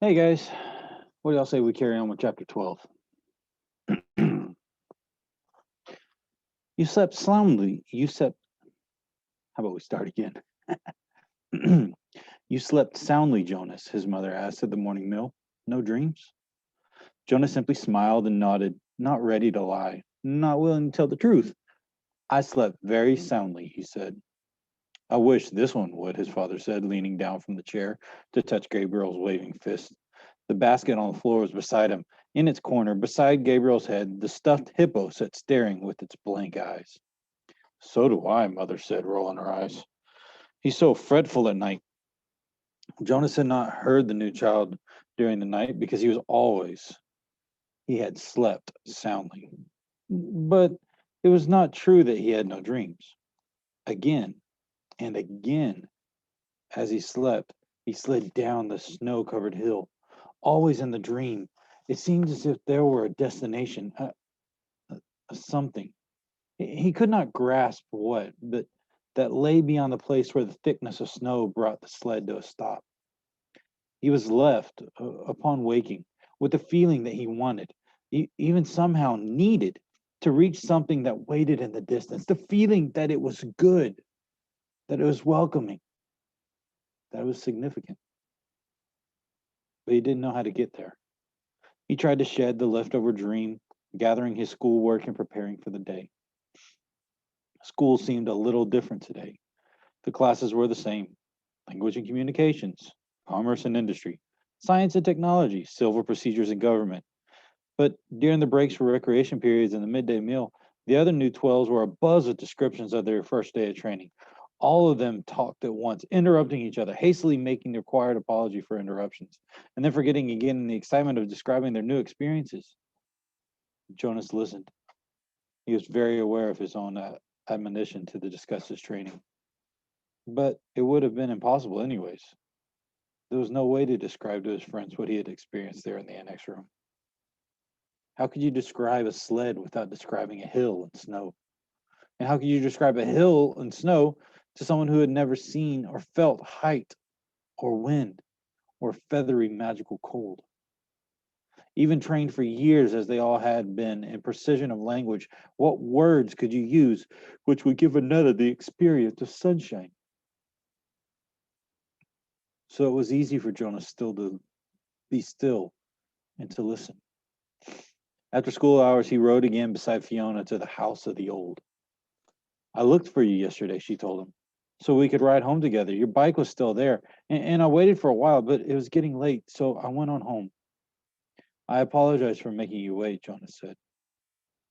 Hey guys, what do y'all say we carry on with chapter 12? You slept soundly. How about we start again? You slept soundly, Jonas, his mother asked at the morning meal. No dreams? Jonas simply smiled and nodded, not ready to lie, not willing to tell the truth. I slept very soundly, he said. I wish this one would, his father said, leaning down from the chair to touch Gabriel's waving fist. The basket on the floor was beside him. In its corner, beside Gabriel's head, the stuffed hippo sat staring with its blank eyes. So do I, Mother said, rolling her eyes. He's so fretful at night. Jonas had not heard the new child during the night because he had slept soundly. But it was not true that he had no dreams. Again and again, as he slept, he slid down the snow covered hill. Always in the dream, it seemed as if there were a destination, a something. He could not grasp what, but that lay beyond the place where the thickness of snow brought the sled to a stop. He was left, upon waking, with the feeling that he wanted, even somehow needed, to reach something that waited in the distance, the feeling that it was good, that it was welcoming, that it was significant. But he didn't know how to get there. He tried to shed the leftover dream, gathering his schoolwork and preparing for the day. School seemed a little different today. The classes were the same: language and communications, commerce and industry, science and technology, civil procedures and government. But during the breaks for recreation periods and the midday meal, the other new 12s were abuzz with descriptions of their first day of training. All of them talked at once, interrupting each other, hastily making the required apology for interruptions, and then forgetting again in the excitement of describing their new experiences. Jonas listened. He was very aware of his own admonition to discuss his training. But it would have been impossible, anyways. There was no way to describe to his friends what he had experienced there in the annex room. How could you describe a sled without describing a hill and snow? And how could you describe a hill and snow to someone who had never seen or felt height or wind or feathery magical cold? Even trained for years as they all had been in precision of language, what words could you use which would give another the experience of sunshine? So it was easy for Jonas still to be still and to listen. After school hours, he rode again beside Fiona to the house of the old. I looked for you yesterday, she told him, so we could ride home together. Your bike was still there, and I waited for a while, but it was getting late, so I went on home. I apologize for making you wait, Jonas said.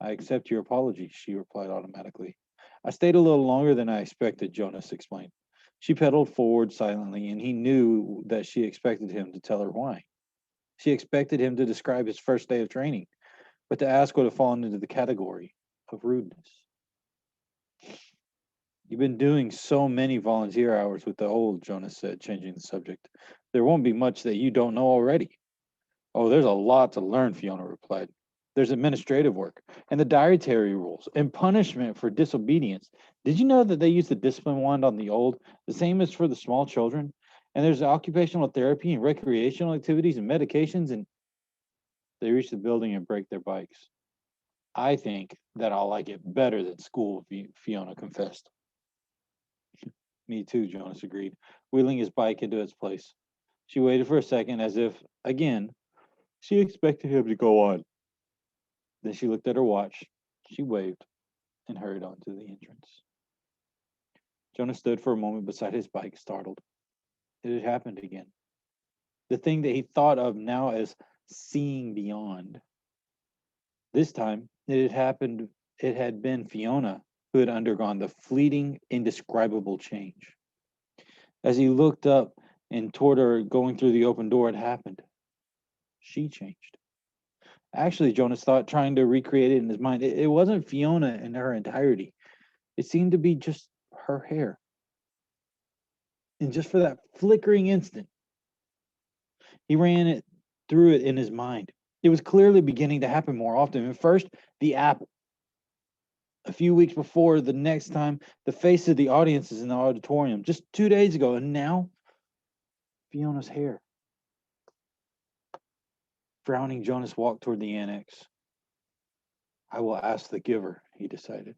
I accept your apology, she replied automatically. I stayed a little longer than I expected, Jonas explained. She pedaled forward silently, and he knew that she expected him to tell her why. She expected him to describe his first day of training, but to ask would have fallen into the category of rudeness. You've been doing so many volunteer hours with the old, Jonas said, changing the subject. There won't be much that you don't know already. Oh, there's a lot to learn, Fiona replied. There's administrative work and the dietary rules and punishment for disobedience. Did you know that they use the discipline wand on the old, the same as for the small children? And there's occupational therapy and recreational activities and medications, and they reach the building and break their bikes. I think that I'll like it better than school, Fiona confessed. Me too, Jonas agreed, wheeling his bike into its place. She waited for a second as if, again, she expected him to go on. Then she looked at her watch. She waved and hurried on to the entrance. Jonas stood for a moment beside his bike, startled. It had happened again. The thing that he thought of now as seeing beyond. This time, it had been Fiona who had undergone the fleeting, indescribable change. As he looked up and toward her going through the open door, it happened. She changed. Actually, Jonas thought, trying to recreate it in his mind, it wasn't Fiona in her entirety. It seemed to be just her hair. And just for that flickering instant, he ran it through it in his mind. It was clearly beginning to happen more often. At first, the apple. A few weeks before, the next time, the face of the audiences in the auditorium, just 2 days ago. And now, Fiona's hair. Frowning, Jonas walked toward the annex. I will ask the giver, he decided.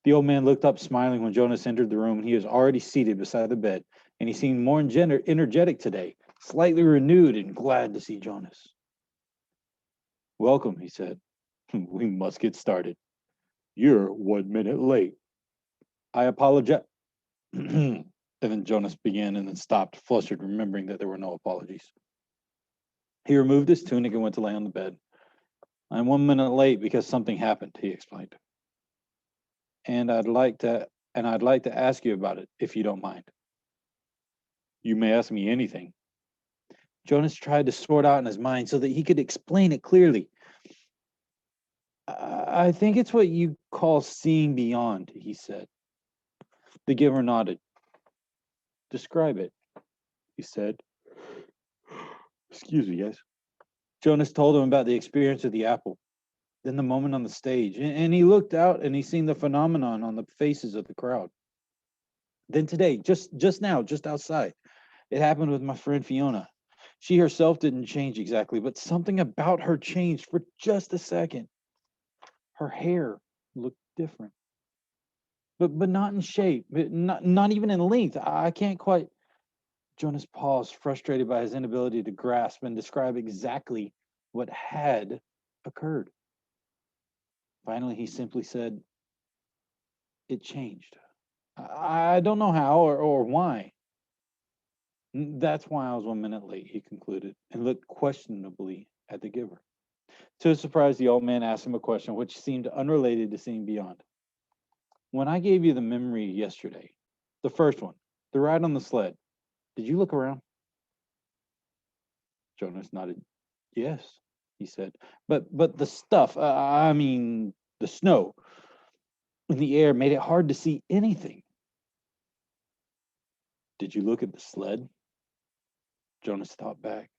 The old man looked up, smiling when Jonas entered the room. He was already seated beside the bed, and he seemed more energetic today, slightly renewed and glad to see Jonas. Welcome, he said. We must get started. You're 1 minute late. I apologize. And then Jonas began and then stopped, flustered, remembering that there were no apologies. He removed his tunic and went to lay on the bed. I'm 1 minute late because something happened, he explained. And I'd like to ask you about it, if you don't mind. You may ask me anything. Jonas tried to sort out in his mind so that he could explain it clearly. I think it's what you call seeing beyond, he said. The giver nodded. Describe it, he said. Excuse me, guys. Jonas told him about the experience with the apple, then the moment on the stage, and he looked out and he seen the phenomenon on the faces of the crowd. Then today, just now, just outside, it happened with my friend Fiona. She herself didn't change exactly, but something about her changed for just a second. Her hair looked different, but not in shape, not even in length. I can't quite. Jonas paused, frustrated by his inability to grasp and describe exactly what had occurred. Finally, he simply said, "It changed. I don't know how or why." That's why I was 1 minute late, he concluded, and looked questionably at the giver. To his surprise, the old man asked him a question which seemed unrelated to seeing beyond. When I gave you the memory yesterday, the first one, the ride on the sled, did you look around? Jonas nodded. Yes, he said. But the stuff, I mean, the snow in the air made it hard to see anything. Did you look at the sled? Jonas thought back.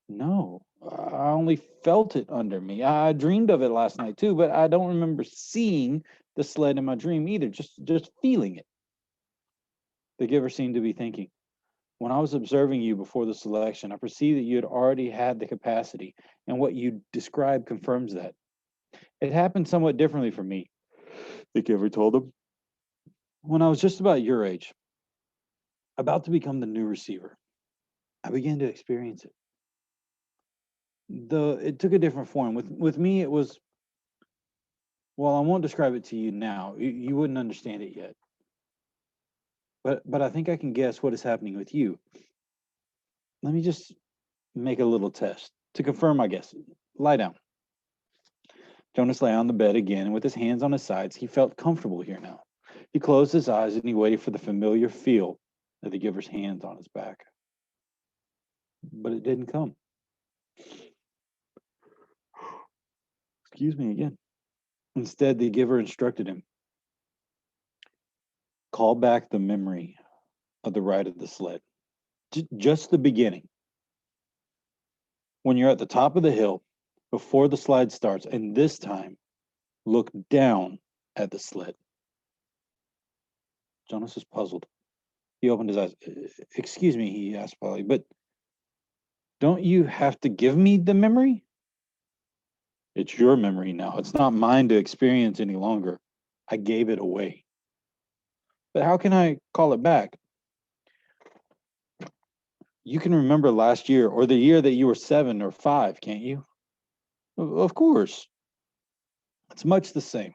No, I only felt it under me. I dreamed of it last night too, but I don't remember seeing the sled in my dream either, just feeling it. The giver seemed to be thinking. When I was observing you before the selection, I perceived that you had already had the capacity, and what you described confirms that. It happened somewhat differently for me, the giver told him. When I was just about your age, about to become the new receiver, I began to experience it. It took a different form. With me, it was, well, I won't describe it to you now. You wouldn't understand it yet. But I think I can guess what is happening with you. Let me just make a little test to confirm my guess. Lie down. Jonas lay on the bed again, and with his hands on his sides, he felt comfortable here now. He closed his eyes and he waited for the familiar feel of the giver's hands on his back. But it didn't come. Excuse me again. Instead, the giver instructed him. Call back the memory of the ride of the sled. Just the beginning. When you're at the top of the hill, before the slide starts, and this time, look down at the sled. Jonas was puzzled. He opened his eyes. Excuse me, he asked politely, but don't you have to give me the memory? It's your memory now. It's not mine to experience any longer. I gave it away. But how can I call it back? You can remember last year or the year that you were 7 or 5, can't you? Of course. It's much the same.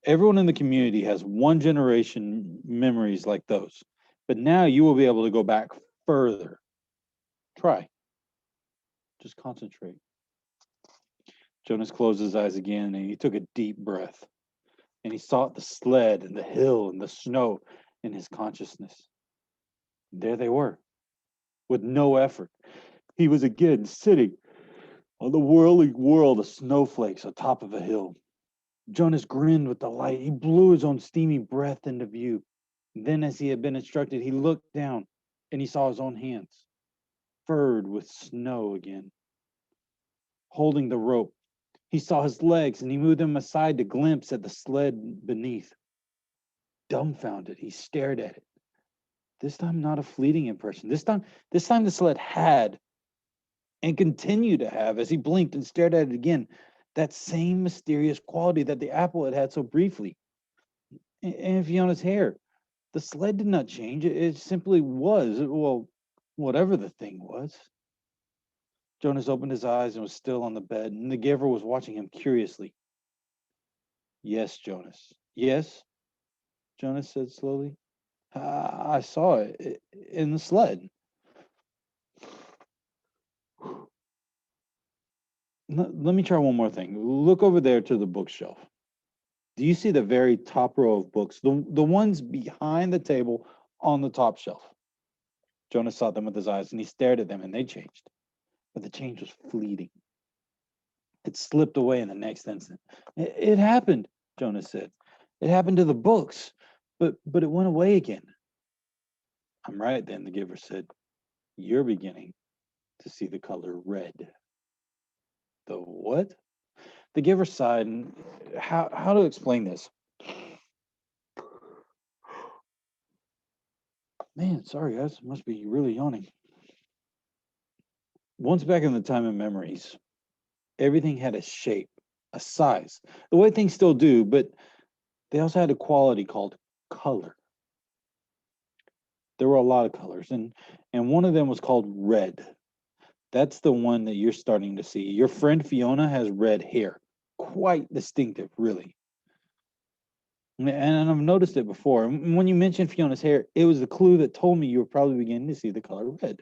Everyone in the community has one generation memories like those. But now you will be able to go back further. Try. Just concentrate. Jonas closed his eyes again and he took a deep breath. And he saw the sled and the hill and the snow in his consciousness. There they were, with no effort. He was again sitting on the whirling world of snowflakes on top of a hill. Jonas grinned with delight. He blew his own steamy breath into view. Then, as he had been instructed, he looked down and he saw his own hands, furred with snow again. Holding the rope, he saw his legs and he moved them aside to glimpse at the sled beneath. Dumbfounded, he stared at it. This time, not a fleeting impression. This time the sled had and continued to have as he blinked and stared at it again, that same mysterious quality that the apple had had so briefly. And Fiona's hair, the sled did not change. It simply was, well, whatever the thing was. Jonas opened his eyes and was still on the bed, and the giver was watching him curiously. Yes, Jonas. Yes, Jonas said slowly. I saw it in the sled. Let me try one more thing. Look over there to the bookshelf. Do you see the very top row of books? The ones behind the table on the top shelf. Jonas saw them with his eyes and he stared at them and they changed. But the change was fleeting. It slipped away in the next instant. It happened, Jonas said. It happened to the books, but it went away again. I'm right then, the giver said. You're beginning to see the color red. The what? The giver sighed. And how to explain this? Man, sorry guys, must be really yawning. Once back in the time of memories, everything had a shape, a size, the way things still do, but they also had a quality called color. There were a lot of colors, and one of them was called red. That's the one that you're starting to see. Your friend Fiona has red hair, quite distinctive, really. And I've noticed it before. When you mentioned Fiona's hair, it was the clue that told me you were probably beginning to see the color red.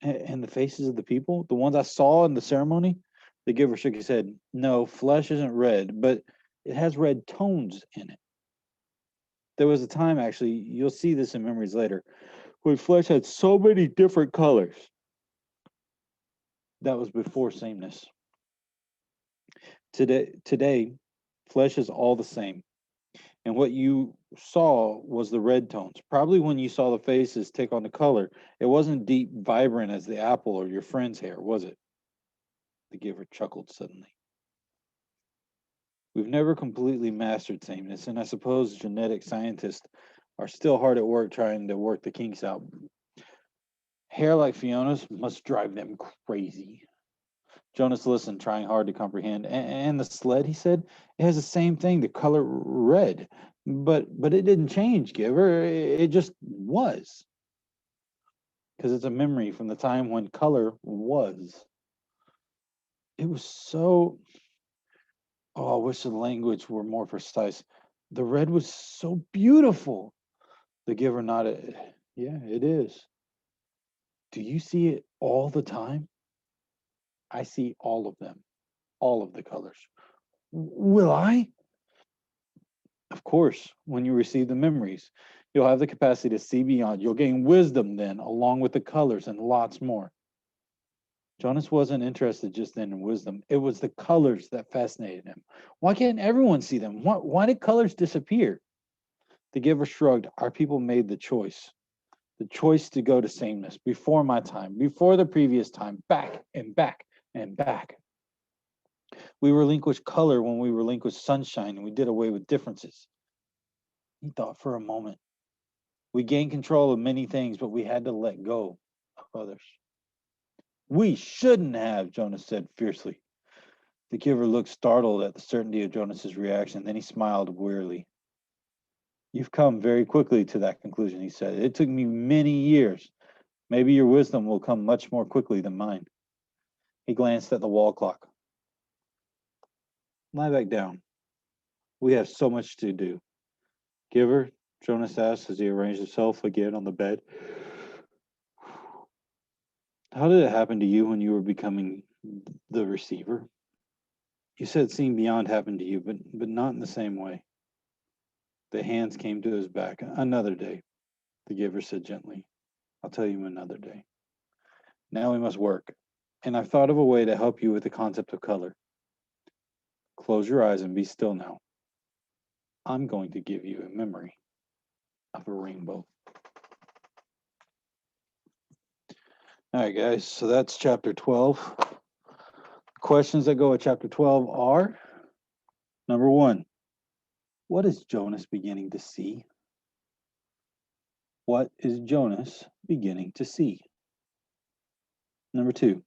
And the faces of the people, the ones I saw in the ceremony, the giver shook his head. No, flesh isn't red, but it has red tones in it. There was a time, actually, you'll see this in memories later, when flesh had so many different colors. That was before sameness. Today, flesh is all the same. And what you saw was the red tones. Probably when you saw the faces take on the color, it wasn't deep, vibrant as the apple or your friend's hair, was it? The giver chuckled suddenly. We've never completely mastered sameness, and I suppose genetic scientists are still hard at work trying to work the kinks out. Hair like Fiona's must drive them crazy. Jonas listened, trying hard to comprehend. And the sled, he said, it has the same thing, the color red, but it didn't change, Giver. It just was, because it's a memory from the time when color was. It was so. Oh, I wish the language were more precise. The red was so beautiful. The giver nodded. Yeah, it is. Do you see it all the time? I see all of them, all of the colors. Will I? Of course, when you receive the memories, you'll have the capacity to see beyond. You'll gain wisdom then, along with the colors and lots more. Jonas wasn't interested just then in wisdom. It was the colors that fascinated him. Why can't everyone see them? Why did colors disappear? The giver shrugged. Our people made the choice to go to sameness before my time, before the previous time, back and back and back. We relinquished color when we relinquished sunshine, and we did away with differences. He thought for a moment. We gained control of many things, but we had to let go of others. We shouldn't have, Jonas said fiercely. The giver looked startled at the certainty of Jonas's reaction. Then he smiled wearily. You've come very quickly to that conclusion, he said. It took me many years. Maybe your wisdom will come much more quickly than mine. He glanced at the wall clock. Lie back down. We have so much to do. Giver, Jonas asked as he arranged himself again on the bed. How did it happen to you when you were becoming the receiver? You said seeing beyond happened to you, but not in the same way. The hands came to his back. Another day, the giver said gently. I'll tell you another day. Now we must work. And I've thought of a way to help you with the concept of color. Close your eyes and be still now. I'm going to give you a memory of a rainbow. All right, guys, so that's chapter 12. Questions that go with chapter 12 are, number 1, what is Jonas beginning to see? What is Jonas beginning to see? Number 2,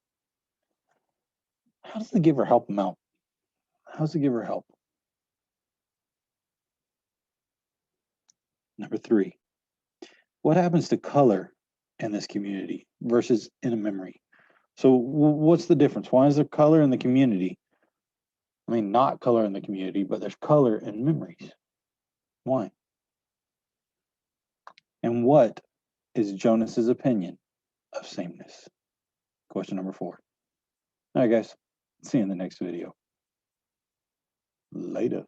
how does the giver help them out? How does the giver help? Number 3, what happens to color in this community versus in a memory? So what's the difference? Why is there color in the community? I mean, not color in the community, but there's color in memories. Why? And what is Jonas's opinion of sameness? Question number 4. All right, guys. See you in the next video. Later.